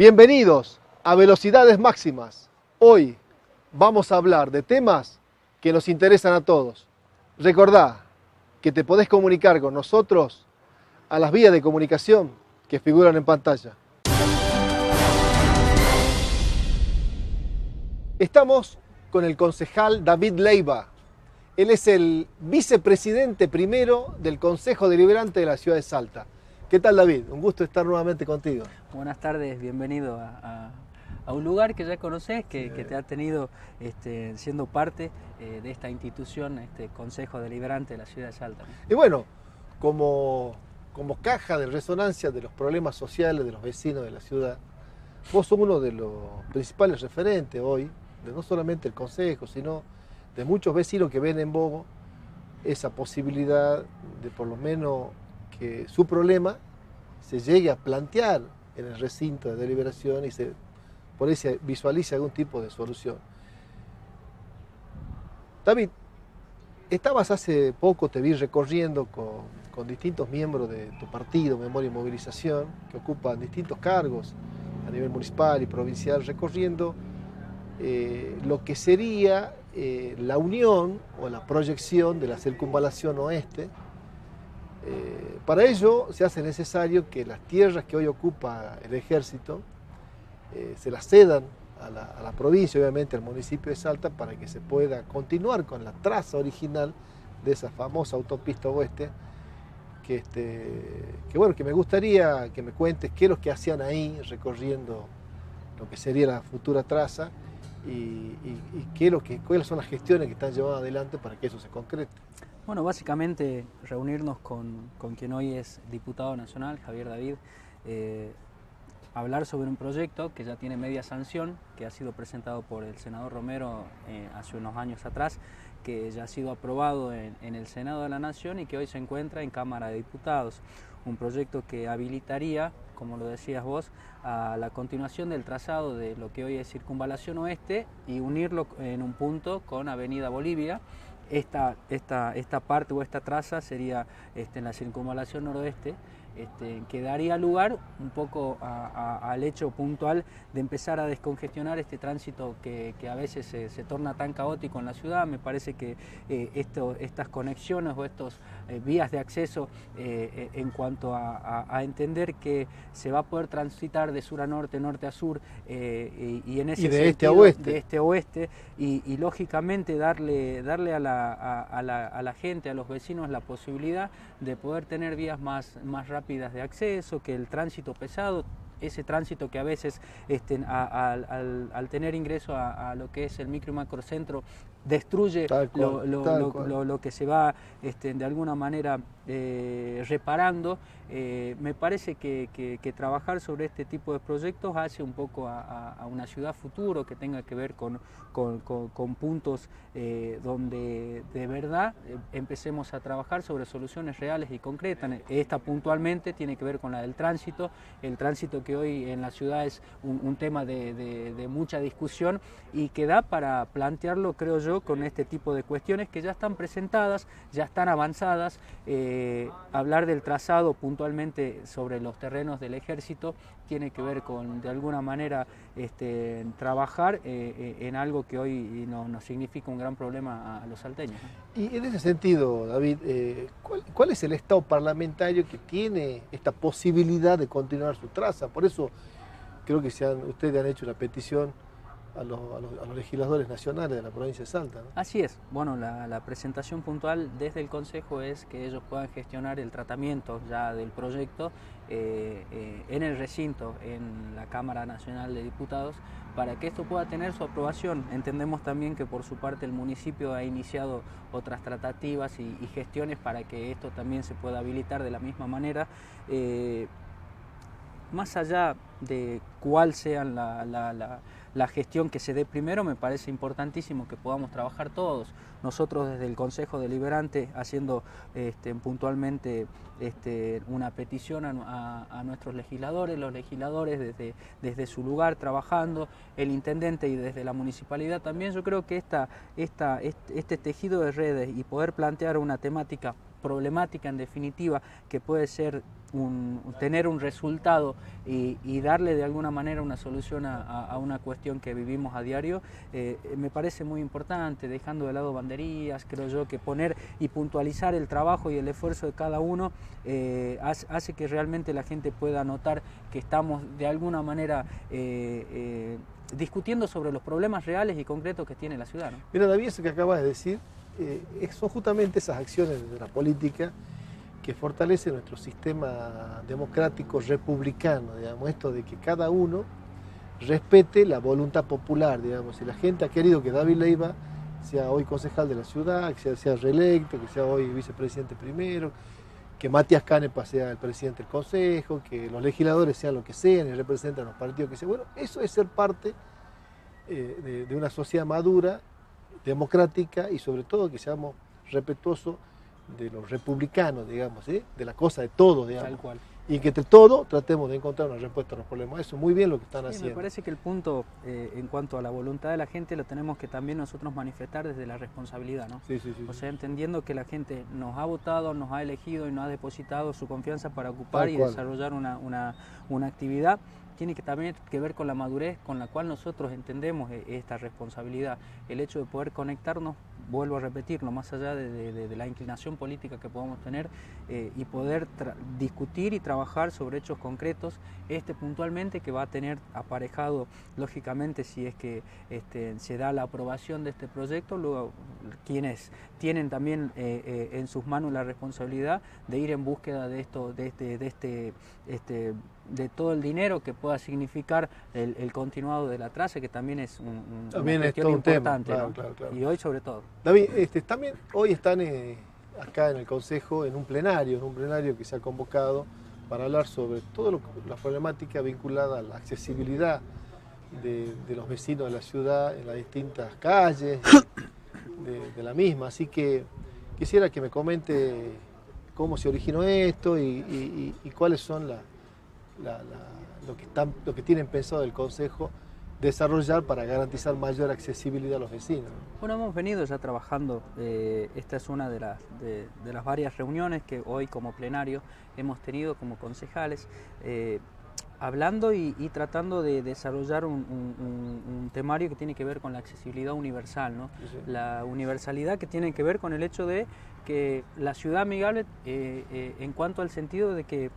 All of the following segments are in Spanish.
Bienvenidos a Velocidades Máximas. Hoy vamos a hablar de temas que nos interesan a todos. Recordá que te podés comunicar con nosotros a las vías de comunicación que figuran en pantalla. Estamos con el concejal David Leiva. Él es el vicepresidente primero del Consejo Deliberante de la ciudad de Salta. ¿Qué tal, David? Un gusto estar nuevamente contigo. Buenas tardes, bienvenido a un lugar que ya conoces, que te ha tenido siendo parte de esta institución, este Consejo Deliberante de la ciudad de Salta. Y bueno, como caja de resonancia de los problemas sociales de los vecinos de la ciudad, vos sos uno de los principales referentes hoy, de no solamente el Consejo, sino de muchos vecinos que ven en vos esa posibilidad de por lo menos que su problema se llegue a plantear en el recinto de deliberación y por ahí se visualice algún tipo de solución. David, estabas hace poco, te vi recorriendo con distintos miembros de tu partido, Memoria y Movilización, que ocupan distintos cargos a nivel municipal y provincial, recorriendo lo que sería la unión o la proyección de la circunvalación oeste. Para ello se hace necesario que las tierras que hoy ocupa el ejército se las cedan a la provincia, obviamente al municipio de Salta, para que se pueda continuar con la traza original de esa famosa autopista oeste, que me gustaría que me cuentes qué es lo que hacían ahí recorriendo lo que sería la futura traza y cuáles son las gestiones que están llevando adelante para que eso se concrete. Bueno, básicamente reunirnos con quien hoy es diputado nacional, Javier David, hablar sobre un proyecto que ya tiene media sanción, que ha sido presentado por el senador Romero hace unos años atrás, que ya ha sido aprobado en el Senado de la Nación y que hoy se encuentra en Cámara de Diputados. Un proyecto que habilitaría, como lo decías vos, a la continuación del trazado de lo que hoy es Circunvalación Oeste y unirlo en un punto con Avenida Bolivia. Esta parte o esta traza sería en la Circunvalación Noroeste, que daría lugar un poco al hecho puntual de empezar a descongestionar este tránsito que a veces se torna tan caótico en la ciudad. Me parece que estas conexiones o estas vías de acceso en cuanto a entender que se va a poder transitar de sur a norte, norte a sur y en ese de sentido, este a oeste, y lógicamente darle a la gente, a los vecinos, la posibilidad de poder tener vías más rápidas de acceso, que el tránsito pesado, ese tránsito que a veces al tener ingreso a lo que es el micro y macrocentro destruye lo que se va de alguna manera reparando. Me parece que trabajar sobre este tipo de proyectos hace un poco a una ciudad futuro que tenga que ver con puntos donde de verdad empecemos a trabajar sobre soluciones reales y concretas. Esta puntualmente tiene que ver con la del tránsito, el tránsito que hoy en la ciudad es un tema de mucha discusión y que da para plantearlo, creo yo, con este tipo de cuestiones que ya están presentadas, ya están avanzadas. Hablar del trazado puntualmente sobre los terrenos del ejército tiene que ver con, de alguna manera, trabajar en algo que hoy nos significa un gran problema a los salteños, ¿no? Y en ese sentido, David, ¿cuál es el estado parlamentario que tiene esta posibilidad de continuar su traza? Por eso creo que ustedes han hecho una petición a los legisladores nacionales de la provincia de Salta, ¿no? Así es. Bueno, la presentación puntual desde el Consejo es que ellos puedan gestionar el tratamiento ya del proyecto en el recinto, en la Cámara Nacional de Diputados, para que esto pueda tener su aprobación. Entendemos también que por su parte el municipio ha iniciado otras tratativas y gestiones para que esto también se pueda habilitar de la misma manera. Más allá de cuál sea la gestión que se dé primero, me parece importantísimo que podamos trabajar todos. Nosotros desde el Consejo Deliberante haciendo puntualmente una petición a nuestros legisladores, los legisladores desde su lugar trabajando, el intendente y desde la municipalidad también. Yo creo que este tejido de redes y poder plantear una temática problemática en definitiva, que puede ser tener un resultado y darle de alguna manera una solución a una cuestión que vivimos a diario, me parece muy importante, dejando de lado banderías. Creo yo que poner y puntualizar el trabajo y el esfuerzo de cada uno hace que realmente la gente pueda notar que estamos de alguna manera discutiendo sobre los problemas reales y concretos que tiene la ciudad, ¿no? Mira, David, eso que acabas de decir, son justamente esas acciones de la política que fortalece nuestro sistema democrático republicano, digamos, esto de que cada uno respete la voluntad popular, digamos. Si la gente ha querido que David Leiva sea hoy concejal de la ciudad, que sea reelecto, que sea hoy vicepresidente primero, que Matías Canepa sea el presidente del consejo, que los legisladores sean lo que sean y representen a los partidos que sean. Bueno, eso es ser parte de una sociedad madura, democrática y sobre todo que seamos respetuosos de los republicanos, digamos, de la cosa de todos, digamos. Tal cual. Y que entre todos tratemos de encontrar una respuesta a los problemas. Eso muy bien lo que están haciendo. Me parece que el punto en cuanto a la voluntad de la gente lo tenemos que también nosotros manifestar desde la responsabilidad, ¿no? Sí. O sea, entendiendo que la gente nos ha votado, nos ha elegido y nos ha depositado su confianza para ocupar y desarrollar una actividad. Tiene que también que ver con la madurez con la cual nosotros entendemos esta responsabilidad. El hecho de poder conectarnos, vuelvo a repetirlo, más allá de la inclinación política que podamos tener y poder discutir y trabajar sobre hechos concretos, puntualmente que va a tener aparejado, lógicamente, si es que se da la aprobación de este proyecto, luego quienes tienen también en sus manos la responsabilidad de ir en búsqueda de esto, de todo el dinero que pueda significar el continuado de la traza, que también es una cuestión importante, tema. ¿no? Claro. Y hoy sobre todo. David, también hoy están acá en el Consejo en un plenario que se ha convocado para hablar sobre toda la problemática vinculada a la accesibilidad de los vecinos de la ciudad en las distintas calles de la misma. Así que quisiera que me comente cómo se originó esto y cuáles son lo que tienen pensado el Consejo desarrollar para garantizar mayor accesibilidad a los vecinos. Bueno, hemos venido ya trabajando, esta es una de las varias reuniones que hoy como plenario hemos tenido como concejales, hablando y tratando de desarrollar un temario que tiene que ver con la accesibilidad universal, ¿no? Sí. La universalidad que tiene que ver con el hecho de que la ciudad amigable, en cuanto al sentido de que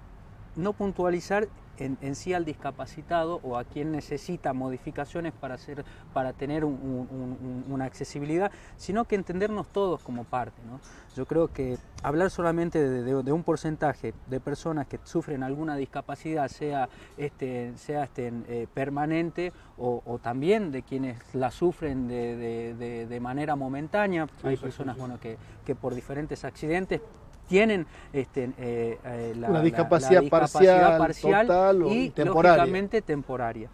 no puntualizar en sí al discapacitado o a quien necesita modificaciones para tener una accesibilidad, sino que entendernos todos como parte, ¿no? Yo creo que hablar solamente de un porcentaje de personas que sufren alguna discapacidad, sea permanente o también de quienes la sufren de manera momentánea. Hay personas que por diferentes accidentes tienen una discapacidad parcial total y temporaria. Lógicamente temporaria.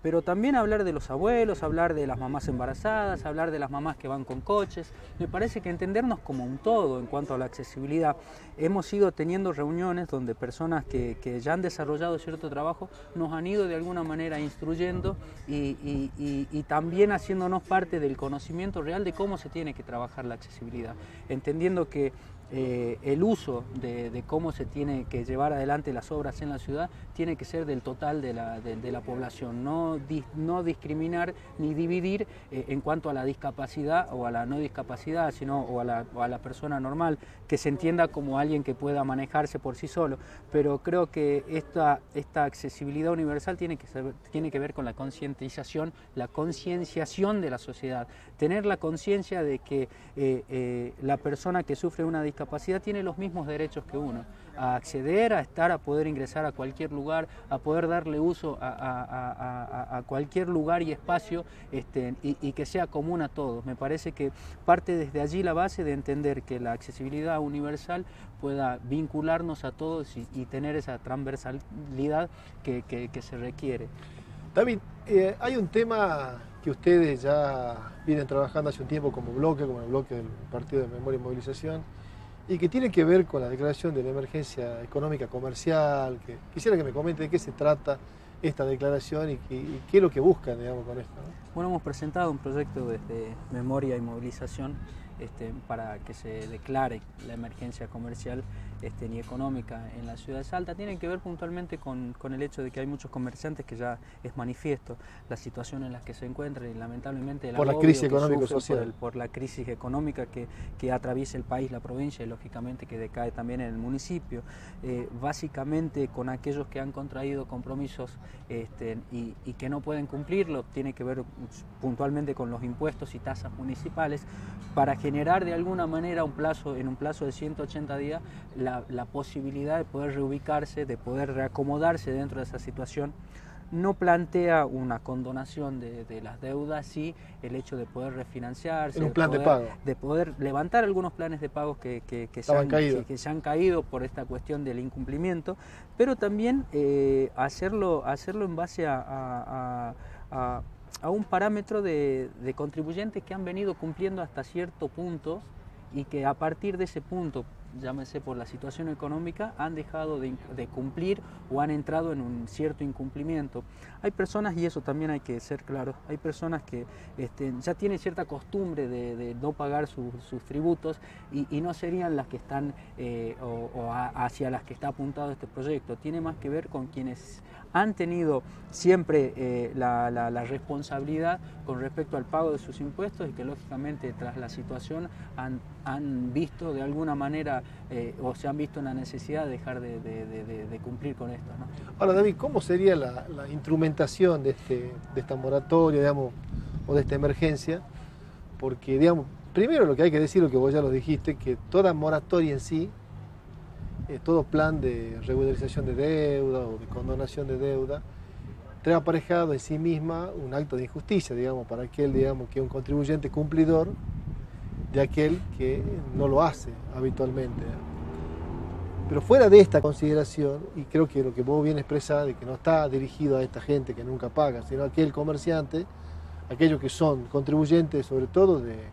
Pero también hablar de los abuelos, hablar de las mamás embarazadas, hablar de las mamás que van con coches. Me parece que entendernos como un todo en cuanto a la accesibilidad. Hemos ido teniendo reuniones donde personas que ya han desarrollado cierto trabajo nos han ido de alguna manera instruyendo y también haciéndonos parte del conocimiento real de cómo se tiene que trabajar la accesibilidad, entendiendo que el uso de cómo se tiene que llevar adelante las obras en la ciudad tiene que ser del total de la población, no discriminar ni dividir en cuanto a la discapacidad o a la no discapacidad, sino o a la persona normal, que se entienda como alguien que pueda manejarse por sí solo. Pero creo que esta accesibilidad universal tiene que ver con la concientización, la concienciación de la sociedad, tener la conciencia de que la persona que sufre una discapacidad tiene los mismos derechos que uno, a acceder, a estar, a poder ingresar a cualquier lugar, a poder darle uso a cualquier lugar y espacio, y que sea común a todos. Me parece que parte desde allí la base de entender que la accesibilidad universal pueda vincularnos a todos y tener esa transversalidad que se requiere. David, hay un tema que ustedes ya vienen trabajando hace un tiempo como el bloque del Partido de Memoria y Movilización, y que tiene que ver con la declaración de la emergencia económica comercial. Quisiera que me comente de qué se trata esta declaración y qué es lo que buscan, digamos, con esto, ¿no? Bueno, hemos presentado un proyecto desde Memoria y Movilización para que se declare la emergencia comercial y económica en la ciudad de Salta, tienen que ver puntualmente con el hecho de que hay muchos comerciantes que ya es manifiesto la situación en la que se encuentran y lamentablemente el por la crisis económico-social, por la crisis económica que atraviesa el país, la provincia y lógicamente que decae también en el municipio, básicamente con aquellos que han contraído compromisos y que no pueden cumplirlo, tiene que ver puntualmente con los impuestos y tasas municipales, para generar de alguna manera en un plazo de 180 días la posibilidad de poder reubicarse, de poder reacomodarse dentro de esa situación. No plantea una condonación de las deudas, sí el hecho de poder refinanciarse, en un plan de pago, de poder levantar algunos planes de pagos que se han caído por esta cuestión del incumplimiento, pero también hacerlo en base a un parámetro de contribuyentes que han venido cumpliendo hasta cierto punto y que a partir de ese punto, llámese por la situación económica, han dejado de cumplir o han entrado en un cierto incumplimiento. Hay personas, y eso también hay que ser claro, hay personas que ya tienen cierta costumbre de no pagar sus tributos y no serían las que están hacia las que está apuntado este proyecto. Tiene más que ver con quienes han tenido siempre la responsabilidad con respecto al pago de sus impuestos y que lógicamente tras la situación han visto de alguna manera o se han visto en la necesidad de dejar de cumplir con esto, ¿no? Ahora, David, ¿cómo sería la instrumentación de esta moratoria, digamos, o de esta emergencia? Porque, digamos, primero lo que hay que decir, lo que vos ya lo dijiste, que toda moratoria en sí, todo plan de regularización de deuda o de condonación de deuda, trae aparejado en sí misma un acto de injusticia, digamos, para aquel, digamos, que es un contribuyente cumplidor de aquel que no lo hace habitualmente. Pero fuera de esta consideración, y creo que lo que vos bien expresás, de que no está dirigido a esta gente que nunca paga, sino a aquel comerciante, aquellos que son contribuyentes sobre todo de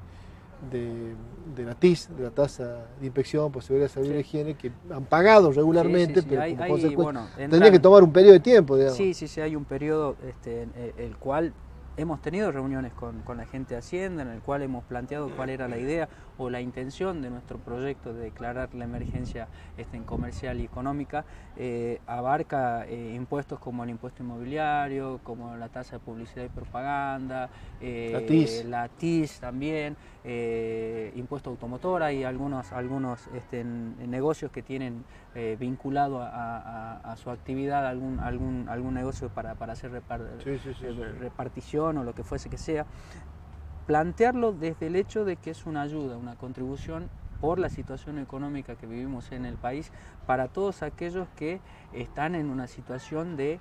la TIS, de la tasa de inspección por seguridad, salud y higiene, que han pagado regularmente, pero como consecuencia tendría que tomar un periodo de tiempo, digamos. Sí, hay un periodo el cual hemos tenido reuniones con la gente de Hacienda, en el cual hemos planteado cuál era la idea o la intención de nuestro proyecto de declarar la emergencia comercial y económica. Abarca impuestos como el impuesto inmobiliario, como la tasa de publicidad y propaganda, la TIS también, impuesto automotor. Hay algunos negocios que tienen vinculado a su actividad algún negocio para hacer repartición o lo que fuese que sea. Plantearlo desde el hecho de que es una ayuda, una contribución por la situación económica que vivimos en el país para todos aquellos que están en una situación de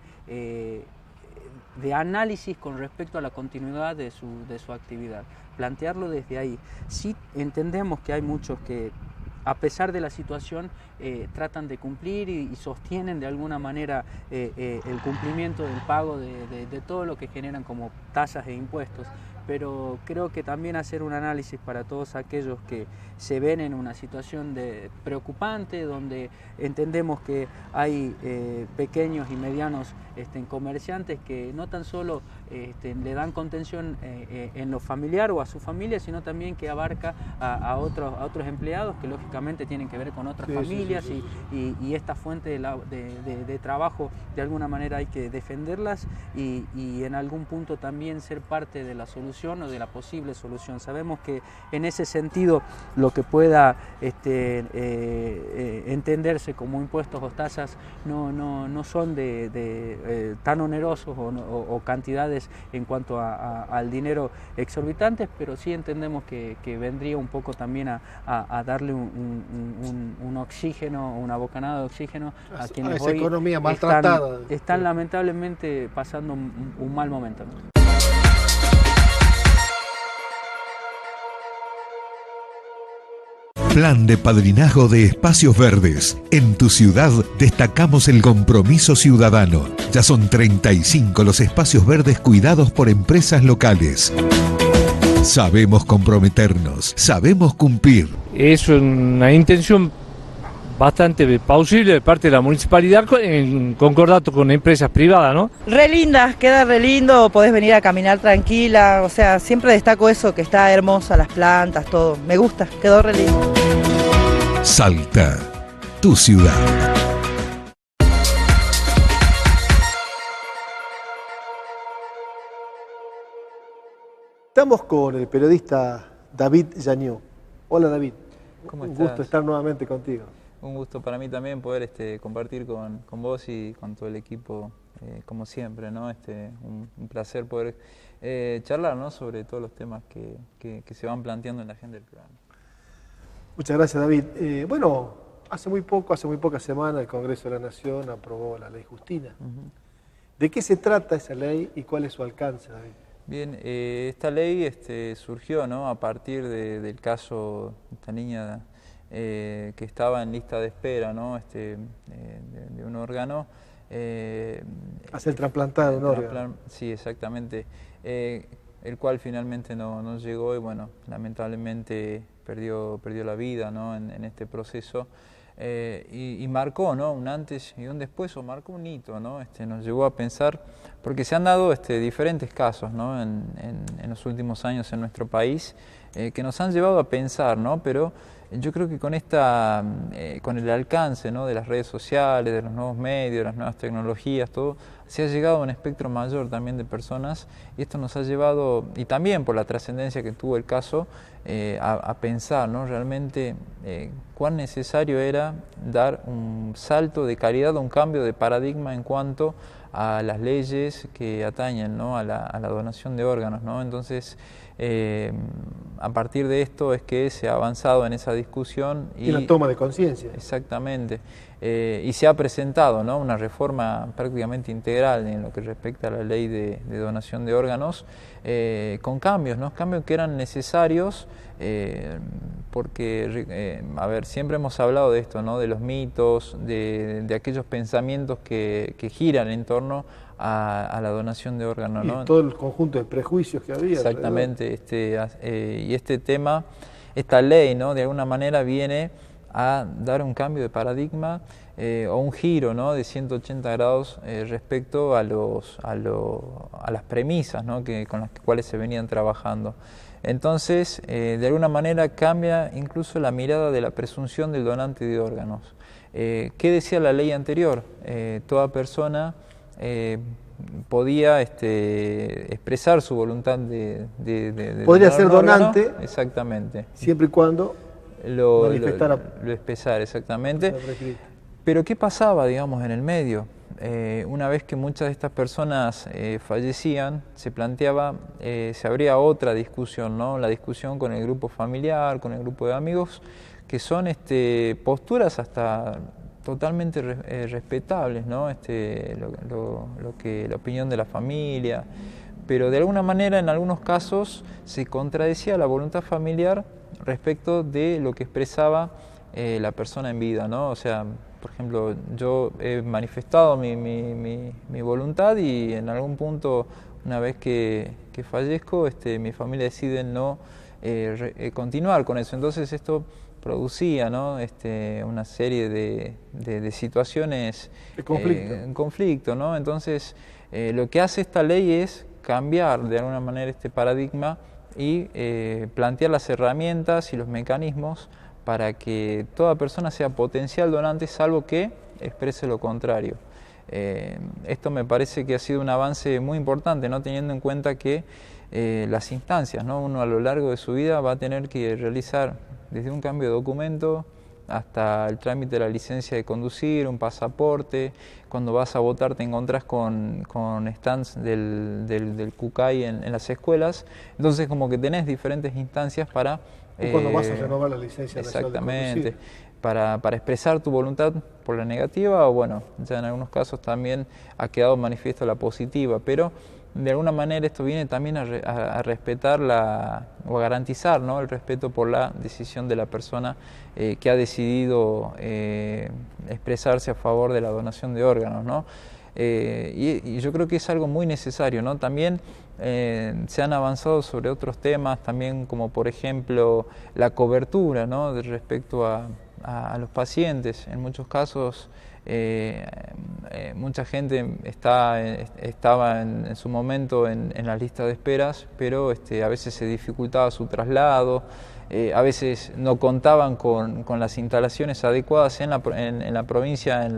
análisis con respecto a la continuidad de su actividad. Plantearlo desde ahí. Sí entendemos que hay muchos que, a pesar de la situación, tratan de cumplir y sostienen de alguna manera el cumplimiento del pago de todo lo que generan como tasas e impuestos, pero creo que también hacer un análisis para todos aquellos que se ven en una situación preocupante, donde entendemos que hay pequeños y medianos comerciantes que no tan solo le dan contención en lo familiar o a su familia, sino también que abarca a otros empleados que lógicamente tienen que ver con otras familias. Y esta fuente de trabajo de alguna manera hay que defenderlas y en algún punto también ser parte de la solución o de la posible solución. Sabemos que en ese sentido lo que pueda entenderse como impuestos o tasas no son tan onerosos o cantidades en cuanto al dinero exorbitantes, pero sí entendemos que vendría un poco también a darle un oxígeno, una bocanada de oxígeno a quienes hoy economía maltratada están lamentablemente pasando un mal momento, ¿no? Plan de padrinazgo de espacios verdes. En tu ciudad destacamos el compromiso ciudadano. Ya son 35 los espacios verdes cuidados por empresas locales. Sabemos comprometernos, sabemos cumplir. Es una intención bastante plausible de parte de la municipalidad en concordato con empresas privadas, ¿no? Re linda, queda re lindo, podés venir a caminar tranquila, o sea, siempre destaco eso, que está hermosa, las plantas, todo. Me gusta, quedó re lindo. Salta, tu ciudad. Estamos con el periodista David Jañó. Hola David, ¿Cómo un estás? gusto estar nuevamente contigo. Un gusto para mí también poder compartir con vos y con todo el equipo, como siempre, ¿no? Un placer poder charlar, ¿no? Sobre todos los temas que se van planteando en la agenda del programa. Muchas gracias David. Bueno, hace muy pocas semanas el Congreso de la Nación aprobó la ley Justina. ¿De qué se trata esa ley y cuál es su alcance, David? Bien, esta ley surgió, ¿no? A partir del caso de esta niña que estaba en lista de espera, ¿no? De un órgano. Hacer trasplantado un órgano. Sí, exactamente. El cual finalmente no llegó y bueno, lamentablemente perdió la vida, ¿no? en este proceso. Y marcó, ¿no? Un antes y un después, o marcó un hito, ¿no? Nos llevó a pensar, porque se han dado diferentes casos, ¿no? en los últimos años en nuestro país, que nos han llevado a pensar, ¿no? Pero yo creo que con el alcance, ¿no? De las redes sociales, de los nuevos medios, de las nuevas tecnologías, todo, se ha llegado a un espectro mayor también de personas, y esto nos ha llevado, y también por la trascendencia que tuvo el caso, a pensar, ¿no? Realmente cuán necesario era dar un salto de calidad, un cambio de paradigma en cuanto a las leyes que atañen, ¿no? a la donación de órganos, ¿no? Entonces, a partir de esto es que se ha avanzado en esa discusión. Y la toma de conciencia. Exactamente. Y se ha presentado, ¿no? Una reforma prácticamente integral en lo que respecta a la ley de donación de órganos, con cambios, ¿no? Cambios que eran necesarios, porque, a ver, siempre hemos hablado de esto, ¿no? De los mitos, de aquellos pensamientos que giran en torno a la donación de órganos, ¿no? Y todo el conjunto de prejuicios que había. Exactamente, y este tema, esta ley, ¿no? De alguna manera viene a dar un cambio de paradigma, o un giro, ¿no? De 180 grados respecto a las premisas, ¿no? Con las cuales se venían trabajando. Entonces, de alguna manera cambia incluso la mirada de la presunción del donante de órganos. ¿Qué decía la ley anterior? Toda persona podía expresar su voluntad de podría ser donante, órgano, exactamente, siempre y cuando lo expresar, exactamente. Pero ¿qué pasaba, digamos, en el medio? Una vez que muchas de estas personas fallecían, se planteaba, se abría otra discusión, ¿no? La discusión con el grupo familiar, con el grupo de amigos, que son posturas hasta totalmente respetables, ¿no? La opinión de la familia, pero de alguna manera en algunos casos se contradecía la voluntad familiar respecto de lo que expresaba la persona en vida, ¿no? O sea, por ejemplo, yo he manifestado mi voluntad y en algún punto, una vez que fallezco, mi familia decide no continuar con eso. Entonces esto producía, ¿no? Una serie de situaciones de conflicto, ¿no? Entonces, lo que hace esta ley es cambiar de alguna manera este paradigma y plantear las herramientas y los mecanismos para que toda persona sea potencial donante, salvo que exprese lo contrario. Esto me parece que ha sido un avance muy importante, ¿no? Teniendo en cuenta que las instancias, ¿no? Uno a lo largo de su vida va a tener que realizar desde un cambio de documento hasta el trámite de la licencia de conducir, un pasaporte. Cuando vas a votar te encontrás con stands del CUCAI en las escuelas. Entonces como que tenés diferentes instancias para... cuando vas a renovar la licencia nacional de conducir. Exactamente, para expresar tu voluntad por la negativa, o bueno, ya en algunos casos también ha quedado manifiesto la positiva, pero de alguna manera esto viene también a respetar o a garantizar, ¿no? El respeto por la decisión de la persona que ha decidido expresarse a favor de la donación de órganos, ¿no? Y yo creo que es algo muy necesario, ¿no? También se han avanzado sobre otros temas, también como por ejemplo la cobertura, ¿no? Respecto a a los pacientes. En muchos casos mucha gente estaba en su momento en la lista de esperas, pero a veces se dificultaba su traslado, a veces no contaban con las instalaciones adecuadas en la provincia en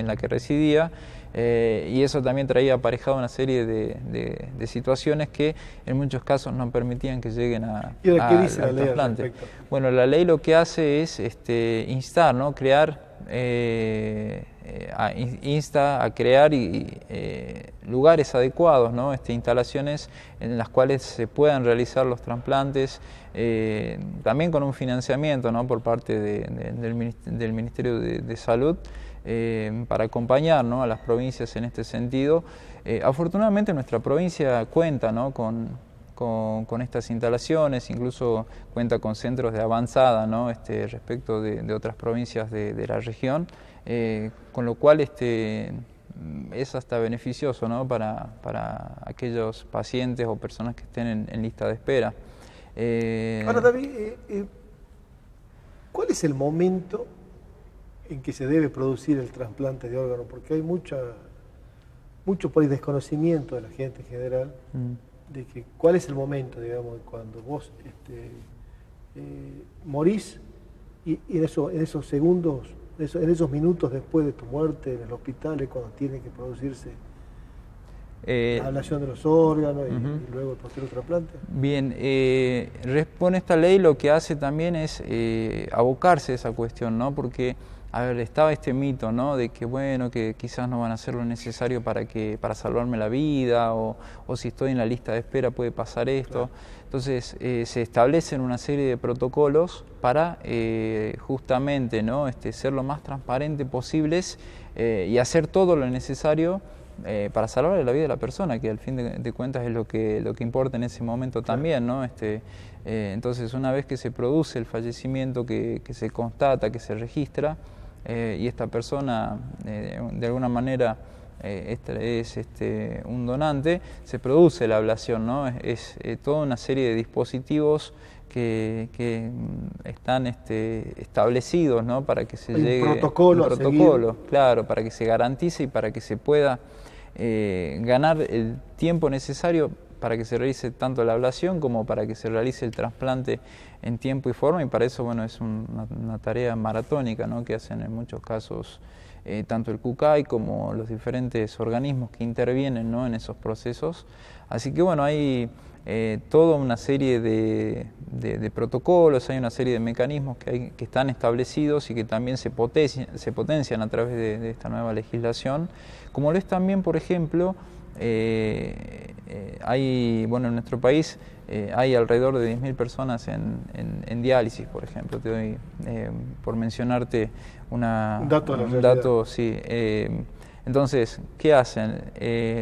la que residía, y eso también traía aparejado una serie de situaciones que en muchos casos no permitían que lleguen al trasplante. Bueno, la ley lo que hace es instar, ¿no? Insta a crear lugares adecuados, ¿no? Instalaciones en las cuales se puedan realizar los trasplantes, también con un financiamiento, ¿no? Por parte del Ministerio de Salud, para acompañar, ¿no? A las provincias en este sentido. Afortunadamente nuestra provincia cuenta, ¿no? con estas instalaciones, incluso cuenta con centros de avanzada, ¿no? Respecto de otras provincias de la región, con lo cual es hasta beneficioso, ¿no? para aquellos pacientes o personas que estén en lista de espera. Ahora, David, ¿cuál es el momento en que se debe producir el trasplante de órganos? Porque hay mucho por ahí desconocimiento de la gente en general, de que cuál es el momento, digamos, cuando vos morís y en esos segundos, en esos minutos después de tu muerte en el hospital es cuando tiene que producirse la ablación de los órganos y luego el posterior trasplante. Bien, responde esta ley, lo que hace también es abocarse a esa cuestión, ¿no? Porque, a ver, estaba este mito, ¿no? De que, bueno, que quizás no van a hacer lo necesario para salvarme la vida, o si estoy en la lista de espera puede pasar esto. Claro. Entonces, se establecen una serie de protocolos para justamente, ¿no? Ser lo más transparente posibles y hacer todo lo necesario para salvar la vida de la persona, que al fin de cuentas es lo que importa en ese momento también, ¿no? Entonces, una vez que se produce el fallecimiento, que se constata, que se registra, y esta persona de alguna manera es un donante, se produce la ablación, ¿no? Es toda una serie de dispositivos que están establecidos, ¿no? Para que se llegue un protocolo, claro, para que se garantice y para que se pueda ganar el tiempo necesario para que se realice tanto la ablación como para que se realice el trasplante en tiempo y forma, y para eso, bueno, es una tarea maratónica, ¿no? Que hacen en muchos casos tanto el CUCAI como los diferentes organismos que intervienen, ¿no? En esos procesos. Así que, bueno, hay toda una serie de protocolos, hay una serie de mecanismos que están establecidos y que también se potencian a través de esta nueva legislación, como lo es también, por ejemplo, hay, bueno, en nuestro país hay alrededor de 10.000 personas en diálisis, por ejemplo. Te doy, por mencionarte un dato, sí. Entonces, ¿qué hacen?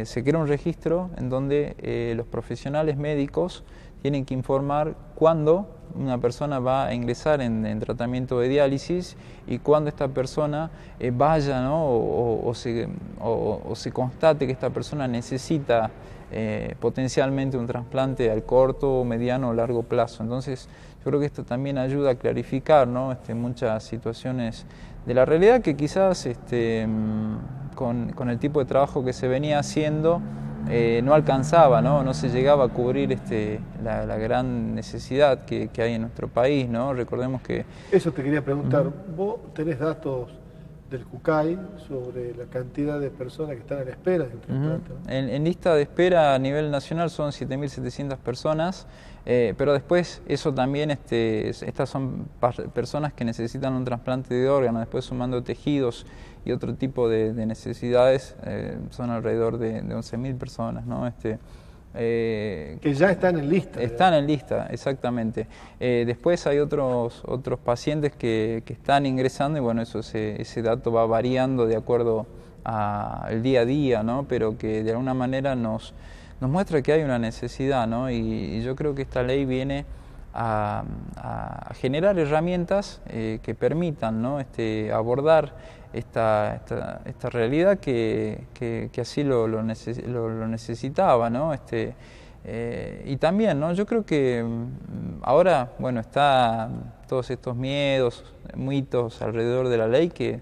Se crea un registro en donde los profesionales médicos tienen que informar cuándo una persona va a ingresar en tratamiento de diálisis y cuándo esta persona vaya, ¿no? o se constate que esta persona necesita potencialmente un trasplante al corto, mediano o largo plazo. Entonces, yo creo que esto también ayuda a clarificar, ¿no? Muchas situaciones de la realidad que quizás con el tipo de trabajo que se venía haciendo no alcanzaba, no se llegaba a cubrir la gran necesidad que hay en nuestro país, ¿no? Recordemos que... Eso te quería preguntar, ¿vos tenés datos del CUCAI sobre la cantidad de personas que están en espera de un trasplante? ¿No? En lista de espera a nivel nacional son 7.700 personas, pero después eso también, estas son personas que necesitan un trasplante de órganos, después sumando tejidos y otro tipo de necesidades, son alrededor de 11.000 personas, ¿no? Que ya están en lista. Están en lista, exactamente. Después hay otros pacientes que están ingresando y, bueno, ese dato va variando de acuerdo al día a día, ¿no? Pero que de alguna manera nos muestra que hay una necesidad, ¿no? Y yo creo que esta ley viene a generar herramientas que permitan, ¿no? Abordar esta realidad que así lo necesitaba, ¿no? Y también, ¿no? Yo creo que ahora, bueno, está todos estos miedos mitos alrededor de la ley que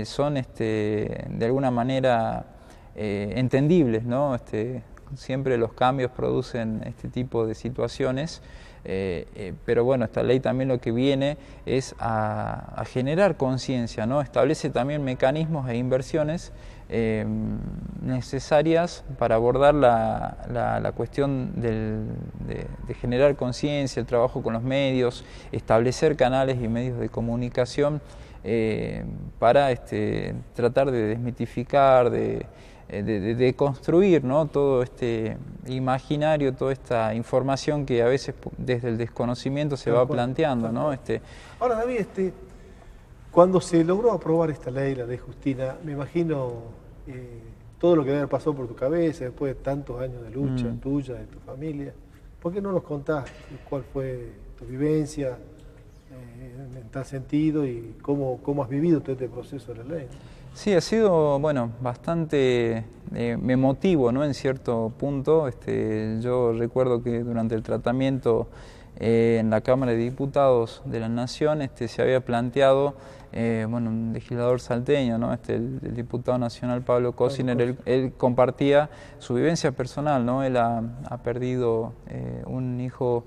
son de alguna manera entendibles, ¿no? Siempre los cambios producen este tipo de situaciones, pero bueno, esta ley también lo que viene es a generar conciencia, ¿no? Establece también mecanismos e inversiones necesarias para abordar la cuestión de generar conciencia, el trabajo con los medios, establecer canales y medios de comunicación para tratar de desmitificar, de construir, ¿no? Todo este imaginario, toda esta información que a veces desde el desconocimiento se va planteando, ¿no? Ahora, David, cuando se logró aprobar esta ley, la ley Justina, me imagino todo lo que debe haber pasado por tu cabeza después de tantos años de lucha tuya, de tu familia. ¿Por qué no nos contás cuál fue tu vivencia en tal sentido y cómo has vivido todo este proceso de la ley? Sí, ha sido, bueno, bastante emotivo, ¿no? En cierto punto. Yo recuerdo que durante el tratamiento en la Cámara de Diputados de la Nación se había planteado, bueno, un legislador salteño, ¿no? El diputado nacional Pablo Cosiner, él compartía su vivencia personal, ¿no? Él ha perdido un hijo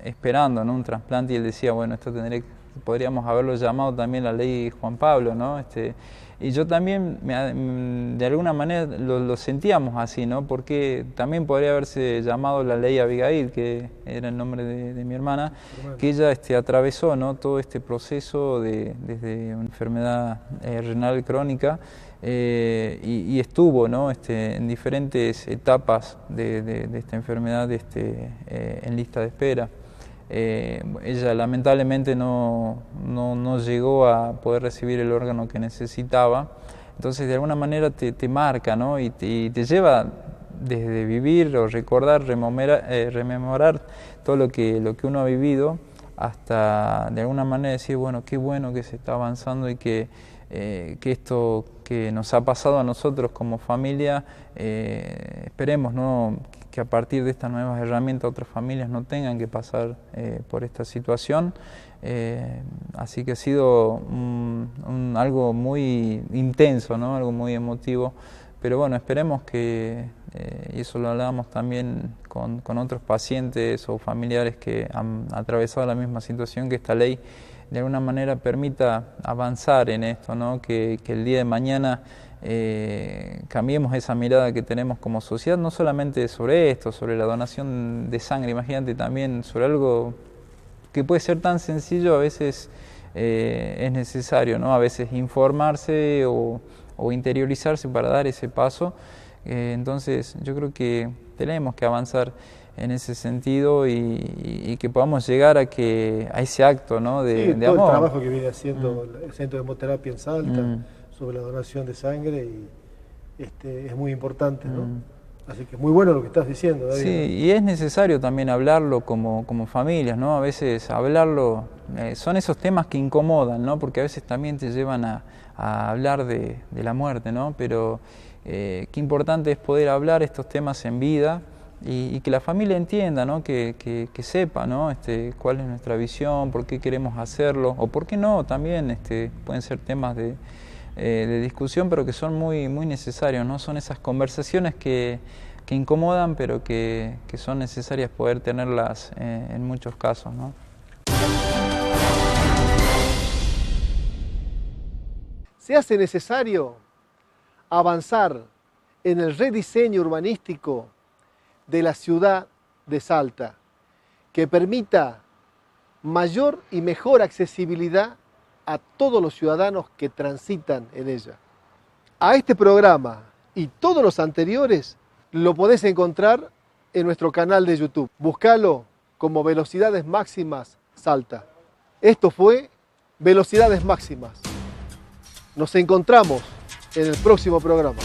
esperando, ¿no? Un trasplante, y él decía, bueno, esto podríamos haberlo llamado también la ley Juan Pablo, ¿no? Y yo también, de alguna manera, lo sentíamos así, ¿no? Porque también podría haberse llamado la ley Abigail, que era el nombre de mi hermana, que ella atravesó, ¿no? Todo este proceso desde una enfermedad renal crónica y estuvo, ¿no? En diferentes etapas de esta enfermedad en lista de espera. Ella lamentablemente no llegó a poder recibir el órgano que necesitaba, entonces de alguna manera te marca, ¿no? y te lleva desde vivir o recordar, rememorar todo lo que uno ha vivido, hasta de alguna manera decir, bueno, qué bueno que se está avanzando y que esto que nos ha pasado a nosotros como familia, esperemos, ¿no?, que a partir de estas nuevas herramientas otras familias no tengan que pasar por esta situación. Así que ha sido algo muy intenso, ¿no? Algo muy emotivo, pero bueno, esperemos que, y eso lo hablábamos también con otros pacientes o familiares que han atravesado la misma situación, que esta ley de alguna manera permita avanzar en esto, ¿no? Que el día de mañana cambiemos esa mirada que tenemos como sociedad, no solamente sobre esto, sobre la donación de sangre, imagínate también sobre algo que puede ser tan sencillo, a veces es necesario, ¿no? A veces informarse o interiorizarse para dar ese paso. Entonces yo creo que tenemos que avanzar en ese sentido y que podamos llegar a ese acto, ¿no? de todo amor. El trabajo que viene haciendo el Centro de Hemoterapia en Salta sobre la donación de sangre y es muy importante, ¿no? Así que es muy bueno lo que estás diciendo, David. Sí, y es necesario también hablarlo como familias, ¿no? A veces hablarlo, son esos temas que incomodan, ¿no? Porque a veces también te llevan a hablar de la muerte, ¿no? Pero qué importante es poder hablar estos temas en vida y que la familia entienda, ¿no? Que sepa, ¿no? Cuál es nuestra visión, por qué queremos hacerlo, o por qué no, también pueden ser temas de discusión, pero que son muy, muy necesarios, ¿no? Son esas conversaciones que incomodan, pero que son necesarias poder tenerlas en muchos casos, ¿no? Se hace necesario avanzar en el rediseño urbanístico de la ciudad de Salta, que permita mayor y mejor accesibilidad a todos los ciudadanos que transitan en ella. A este programa y todos los anteriores lo podés encontrar en nuestro canal de YouTube. Búscalo como Velocidades Máximas Salta. Esto fue Velocidades Máximas. Nos encontramos en el próximo programa.